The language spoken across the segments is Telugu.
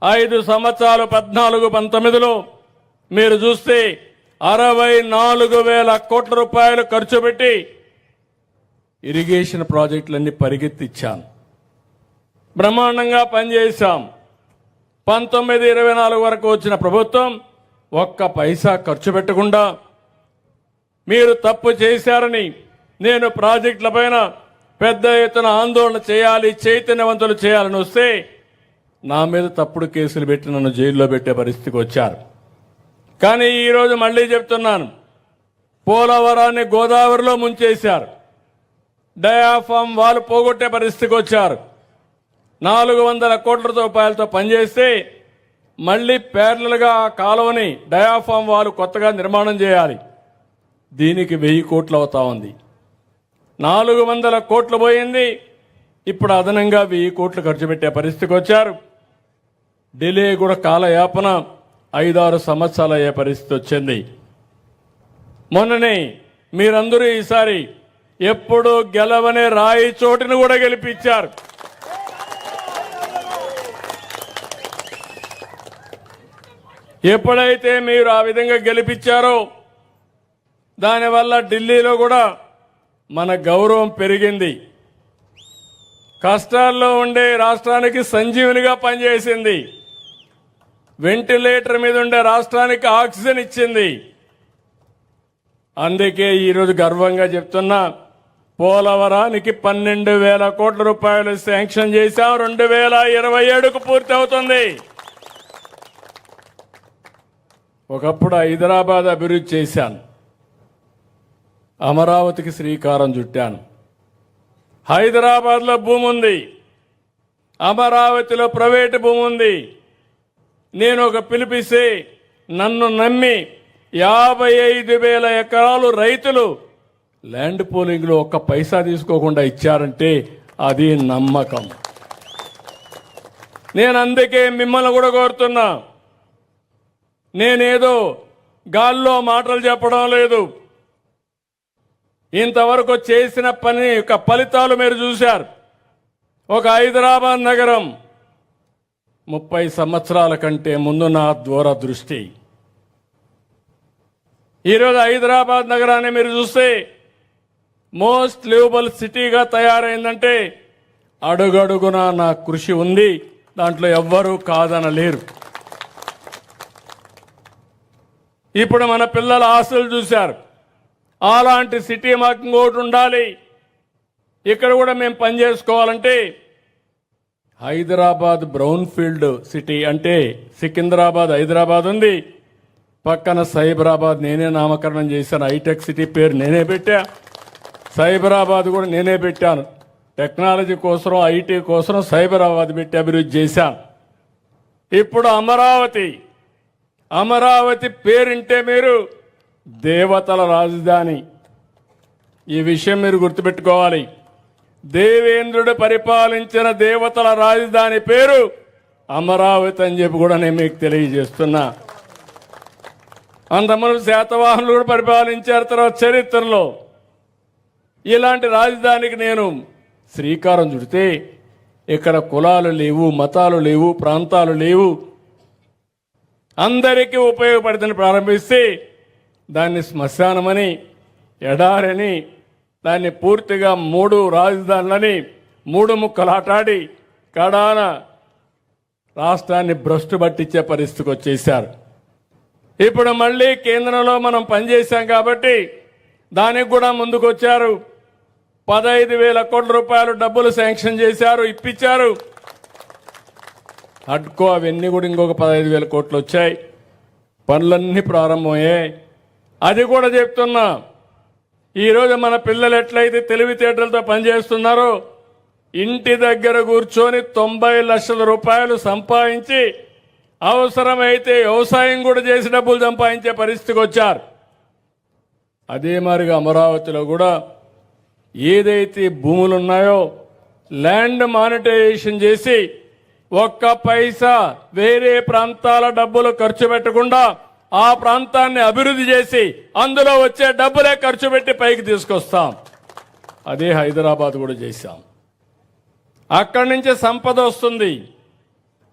5 సంవత్సరాలు 14-19లో మీరు చూస్తే 64,000 కోట్ల రూపాయలు ఖర్చు పెట్టి ఇరిగేషన్ ప్రాజెక్టులన్నీ పరిగెత్తిచ్చాను. బ్రహ్మాండంగా పనిచేశాం. 19-24 వరకు వచ్చిన ప్రభుత్వం ఒక్క పైసా ఖర్చు పెట్టకుండా మీరు తప్పు చేశారని నేను ప్రాజెక్టులపైన పెద్ద ఎత్తున ఆందోళన చేయాలి, చైతన్యవంతులు చేయాలని వస్తే నా మీద తప్పుడు కేసులు పెట్టి నన్ను జైల్లో పెట్టే పరిస్థితికి వచ్చారు. కానీ ఈరోజు మళ్ళీ చెప్తున్నాను, పోలవరాన్ని గోదావరిలో ముంచేశారు. డయాఫామ్ వాళ్ళు పోగొట్టే పరిస్థితికి వచ్చారు. 400 కోట్ల రూపాయలతో పనిచేస్తే మళ్ళీ ప్యారలల్గా ఆ కాలువని డయాఫామ్ వాళ్ళు కొత్తగా నిర్మాణం చేయాలి. దీనికి 1000 కోట్లు అవుతా ఉంది. 400 కోట్లు పోయింది. ఇప్పుడు అదనంగా 1000 కోట్లు ఖర్చు పెట్టే పరిస్థితికి వచ్చారు. డిలే కూడా కాలయాపన 5-6 సంవత్సరాలు అయ్యే పరిస్థితి వచ్చింది. మొన్ననే మీరందరూ ఈసారి ఎప్పుడు గెలవనే రాయి చోటును కూడా గెలిపించారు. ఎప్పుడైతే మీరు ఆ విధంగా గెలిపించారో దానివల్ల ఢిల్లీలో కూడా మన గౌరవం పెరిగింది. కష్టాల్లో ఉండే రాష్ట్రానికి సంజీవునిగా పనిచేసింది. వెంటిలేటర్ మీద ఉండే రాష్ట్రానికి ఆక్సిజన్ ఇచ్చింది. అందుకే ఈరోజు గర్వంగా చెప్తున్నా, పోలవరానికి 12,000 కోట్ల రూపాయలు శాంక్షన్ చేశాం. 2027కు పూర్తి అవుతుంది. ఒకప్పుడు హైదరాబాద్ అభివృద్ధి చేశాను, అమరావతికి శ్రీకారం చుట్టాను. హైదరాబాద్లో భూమి ఉంది, అమరావతిలో ప్రైవేటు భూమి ఉంది. నేను ఒక పిలిపిస్తే నన్ను నమ్మి 55,000 ఎకరాలు రైతులు ల్యాండ్ పోలింగ్లో ఒక్క పైసా తీసుకోకుండా ఇచ్చారంటే అది నమ్మకం. నేను అందుకే మిమ్మల్ని కూడా కోరుతున్నా, నేనేదో గాల్లో మాటలు చెప్పడం లేదు. ఇంతవరకు చేసిన పని యొక్క ఫలితాలు మీరు చూశారు. ఒక హైదరాబాద్ నగరం 30 సంవత్సరాల కంటే ముందు నా దూరదృష్టి. ఈరోజు హైదరాబాద్ నగరాన్ని మీరు చూస్తే మోస్ట్ లివబుల్ సిటీగా తయారైందంటే అడుగడుగునా నా కృషి ఉంది. దాంట్లో ఎవ్వరూ కాదనలేరు. ఇప్పుడు మన పిల్లల ఆశలు చూశారు. అలాంటి సిటీ మాకు ఇంకోటి ఉండాలి. ఇక్కడ కూడా మేము పనిచేసుకోవాలంటే హైదరాబాద్ బ్రౌన్ ఫీల్డ్ సిటీ అంటే సికింద్రాబాద్ హైదరాబాద్ ఉంది, పక్కన సైబరాబాద్ నేనే నామకరణం చేశాను. హైటెక్ సిటీ పేరు నేనే పెట్టా. సైబరాబాద్ కూడా నేనే పెట్టాను. టెక్నాలజీ కోసం, ఐటీ కోసం సైబరాబాద్ పెట్టి అభివృద్ధి చేశాను. ఇప్పుడు అమరావతి పేరింటే మీరు దేవతల రాజధాని. ఈ విషయం మీరు గుర్తుపెట్టుకోవాలి. దేవేంద్రుడు పరిపాలించిన దేవతల రాజధాని పేరు అమరావతి అని చెప్పి కూడా నేను మీకు తెలియజేస్తున్నా. అంతమంది శాతవాహనులు కూడా పరిపాలించారు. తర్వాత చరిత్రలో ఇలాంటి రాజధానికి నేను శ్రీకారం చుడితే ఇక్కడ కులాలు లేవు, మతాలు లేవు, ప్రాంతాలు లేవు, అందరికీ ఉపయోగపడుతుంది ప్రారంభిస్తే దాన్ని శ్మశానమని, ఎడారని, దాన్ని పూర్తిగా 3 రాజధానులని 3 ముక్కలాటాడి కడాన రాష్ట్రాన్ని భ్రష్టు పట్టించే పరిస్థితికి వచ్చేశారు. ఇప్పుడు మళ్ళీ కేంద్రంలో మనం పనిచేశాం కాబట్టి దానికి కూడా ముందుకొచ్చారు. 15,000 కోట్ల రూపాయలు డబ్బులు శాంక్షన్ చేశారు, ఇప్పించారు. హడ్కో అవన్నీ కూడా ఇంకొక 15,000 కోట్లు వచ్చాయి. పనులన్నీ ప్రారంభమయ్యాయి. అది కూడా చెప్తున్నా, ఈరోజు మన పిల్లలు ఎట్లయితే తెలివితేటలతో పనిచేస్తున్నారో ఇంటి దగ్గర కూర్చొని 90 లక్షల రూపాయలు సంపాదించి అవసరమైతే వ్యవసాయం కూడా చేసి డబ్బులు సంపాదించే పరిస్థితికి వచ్చారు. అదే మాదిరిగా అమరావతిలో కూడా ఏదైతే భూములు ఉన్నాయో ల్యాండ్ మానిటైజేషన్ చేసి ఒక్క పైసా వేరే ప్రాంతాల డబ్బులు ఖర్చు పెట్టకుండా ఆ ప్రాంతాన్ని అభివృద్ధి చేసి అందులో వచ్చే డబ్బులే ఖర్చు పెట్టి పైకి తీసుకొస్తాం. అదే హైదరాబాద్ కూడా చేశాం. అక్కడి నుంచే సంపద వస్తుంది.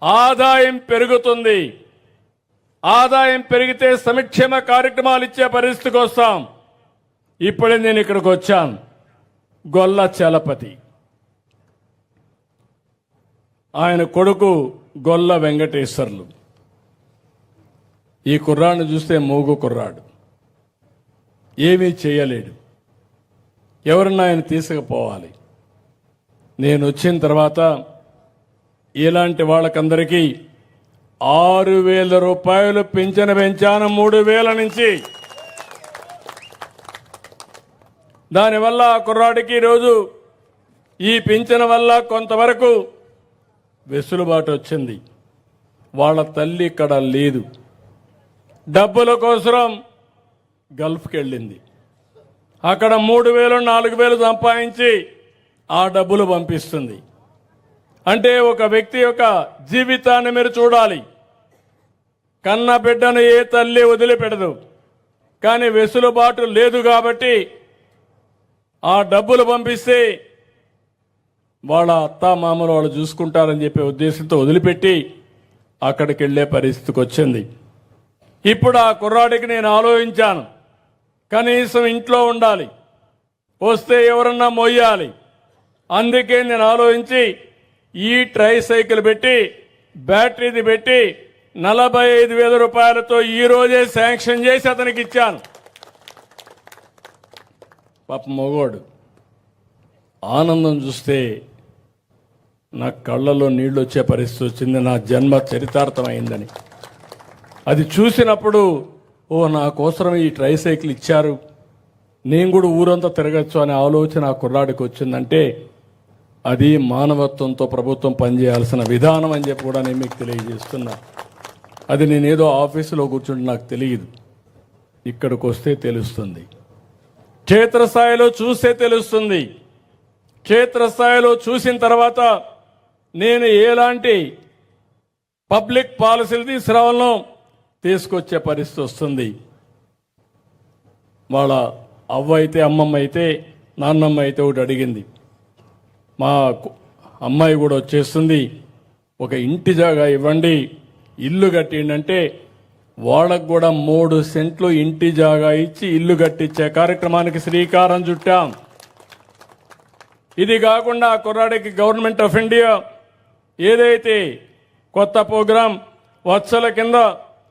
ఆదాయం పెరుగుతుంది. ఆదాయం పెరిగితే సంక్షేమ కార్యక్రమాలు ఇచ్చే పరిస్థితికి వస్తాం. ఇప్పుడే నేను ఇక్కడికి వచ్చాను. గొల్ల చలపతి, ఆయన కొడుకు గొల్ల వెంకటేశ్వర్లు. ఈ కుర్రాడిని చూస్తే మూగు కుర్రాడు, ఏమీ చేయలేడు. ఎవరన్నా ఆయన తీసుకుపోవాలి. నేను వచ్చిన తర్వాత ఇలాంటి వాళ్ళకందరికీ 6,000 రూపాయలు పింఛను పెంచాను 3,000 నుంచి. దానివల్ల ఆ కుర్రాడికి ఈరోజు ఈ పింఛను వల్ల కొంతవరకు వెసులుబాటు వచ్చింది. వాళ్ళ తల్లి ఇక్కడ లేదు, డబ్బుల కోసం గల్ఫ్కి వెళ్ళింది. అక్కడ 3,000 4,000 సంపాదించి ఆ డబ్బులు పంపిస్తుంది. అంటే ఒక వ్యక్తి యొక్క జీవితాన్ని మీరు చూడాలి. కన్న బిడ్డను ఏ తల్లి వదిలిపెడదు, కానీ వెసులుబాటు లేదు కాబట్టి ఆ డబ్బులు పంపిస్తే వాళ్ళ అత్త మామలు వాళ్ళు చూసుకుంటారని చెప్పే ఉద్దేశంతో వదిలిపెట్టి అక్కడికి వెళ్ళే పరిస్థితికి వచ్చింది. ఇప్పుడు ఆ కుర్రాడికి నేను ఆలోచించాను, కనీసం ఇంట్లో ఉండాలి, వస్తే ఎవరన్నా మోయాలి. అందుకే నేను ఆలోచించి ఈ ట్రై సైకిల్ పెట్టి బ్యాటరీది పెట్టి 45,000 రూపాయలతో ఈ రోజే శాంక్షన్ చేసి అతనికి ఇచ్చాను. పాప మగోడు ఆనందం చూస్తే నా కళ్ళలో నీళ్ళు వచ్చే పరిస్థితి వచ్చింది. నా జన్మ చరితార్థమైందని అది చూసినప్పుడు, ఓ నా కోసం ఈ ట్రై సైకిల్ ఇచ్చారు, నేను కూడా ఊరంతా తిరగచ్చు అనే ఆలోచన ఆ కుర్రాడికి వచ్చిందంటే అది మానవత్వంతో ప్రభుత్వం పనిచేయాల్సిన విధానం అని చెప్పి కూడా నేను మీకు తెలియజేస్తున్నా. అది నేనేదో ఆఫీసులో కూర్చుంటే నాకు తెలియదు, ఇక్కడికి వస్తే తెలుస్తుంది. క్షేత్రస్థాయిలో చూస్తే తెలుస్తుంది. క్షేత్రస్థాయిలో చూసిన తర్వాత నేను ఎలాంటి పబ్లిక్ పాలసీలు తీసుకురావాలనో తీసుకొచ్చే పరిస్థితి వస్తుంది. వాళ్ళ అవ్వ అయితే, అమ్మమ్మ అయితే, నాన్నమ్మ అయితే ఒకటి అడిగింది. మా అమ్మాయి కూడా వచ్చేస్తుంది, ఒక ఇంటి జాగా ఇవ్వండి, ఇల్లు కట్టిండంటే వాళ్ళకు కూడా 3 సెంట్లు ఇంటి జాగా ఇచ్చి ఇల్లు కట్టించే కార్యక్రమానికి శ్రీకారం చుట్టాం. ఇది కాకుండా ఆ కుర్రాడికి గవర్నమెంట్ ఆఫ్ ఇండియా ఏదైతే కొత్త ప్రోగ్రాం వత్సల కింద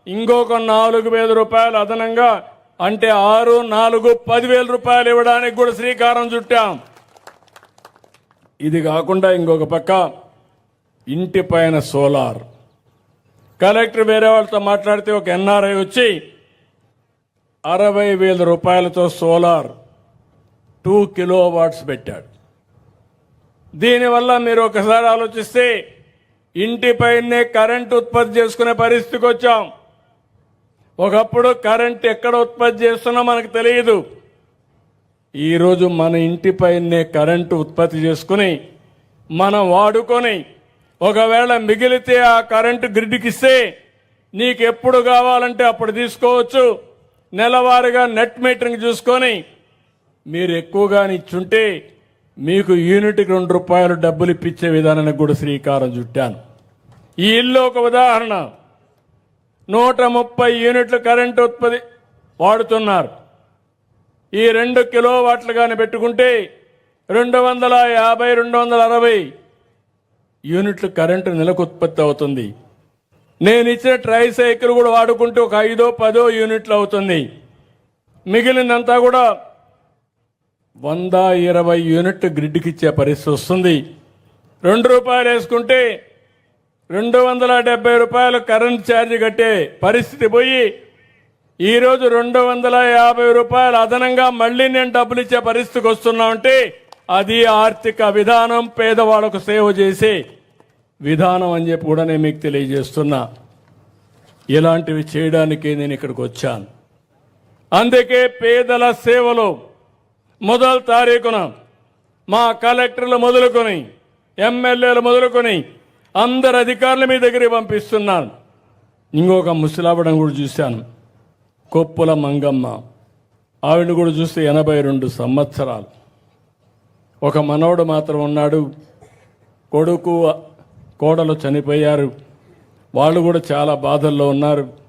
ఇంకొక 4,000 రూపాయలు అదనంగా, అంటే 6, 4, 10,000 రూపాయలు ఇవ్వడానికి కూడా శ్రీకారం చుట్టాం. ఇది కాకుండా ఇంకొక పక్క ఇంటి పైన సోలార్. కలెక్టర్ వేరే వాళ్ళతో మాట్లాడితే ఒక ఎన్ఆర్ఐ వచ్చి 60,000 రూపాయలతో సోలార్ 2 కిలోవాట్స్ పెట్టాడు. దీనివల్ల మీరు ఒకసారి ఆలోచిస్తే ఇంటిపైనే కరెంట్ ఉత్పత్తి చేసుకునే పరిస్థితికి వచ్చాం. ఒకప్పుడు కరెంట్ ఎక్కడ ఉత్పత్తి చేస్తున్నా మనకు తెలియదు. ఈరోజు మన ఇంటిపైనే కరెంటు ఉత్పత్తి చేసుకుని మనం వాడుకొని, ఒకవేళ మిగిలితే ఆ కరెంటు గ్రిడ్కి ఇస్తే నీకు ఎప్పుడు కావాలంటే అప్పుడు తీసుకోవచ్చు. నెలవారీగా నెట్ మీటరింగ్ చూసుకొని మీరు ఎక్కువగా ఇచ్చుంటే మీకు యూనిట్కి 2 రూపాయలు డబ్బులు ఇప్పించే విధానానికి కూడా శ్రీకారం చుట్టాను. ఈ ఇల్లు ఒక ఉదాహరణ. 130 యూనిట్లు కరెంటు ఉత్పత్తి వాడుతున్నారు. ఈ 2 కిలోవాట్లు కానీ పెట్టుకుంటే 250, 260 యూనిట్లు కరెంటు నెలకు ఉత్పత్తి అవుతుంది. నేను ఇచ్చిన ట్రై సైకిల్ కూడా వాడుకుంటే ఒక 5, 10 యూనిట్లు అవుతుంది. మిగిలినంతా కూడా 120 యూనిట్లు గ్రిడ్కి ఇచ్చే పరిస్థితి వస్తుంది. 2 రూపాయలు వేసుకుంటే 270 రూపాయలు కరెంట్ ఛార్జ్ కట్టే పరిస్థితి పోయి ఈరోజు 250 రూపాయలు అదనంగా మళ్ళీ నేను డబ్బులు ఇచ్చే పరిస్థితికి వస్తున్నామంటే అది ఆర్థిక విధానం, పేదవాళ్లకు సేవ చేసే విధానం అని చెప్పి కూడా నేను మీకు తెలియజేస్తున్నా. ఇలాంటివి చేయడానికి నేను ఇక్కడికి వచ్చాను. అందుకే పేదల సేవలో మొదటి తారీఖున మా కలెక్టర్లు మొదలుకొని ఎమ్మెల్యేలు మొదలుకొని అందరు అధికారులు మీ దగ్గరికి పంపిస్తున్నాను. ఇంకొక ముసలావిడను కూడా చూశాను, కొప్పుల మంగమ్మ. ఆవిడని కూడా చూస్తే 82 సంవత్సరాలు. ఒక మనవడు మాత్రం ఉన్నాడు. కొడుకు కోడలు చనిపోయారు. వాళ్ళు కూడా చాలా బాధల్లో ఉన్నారు.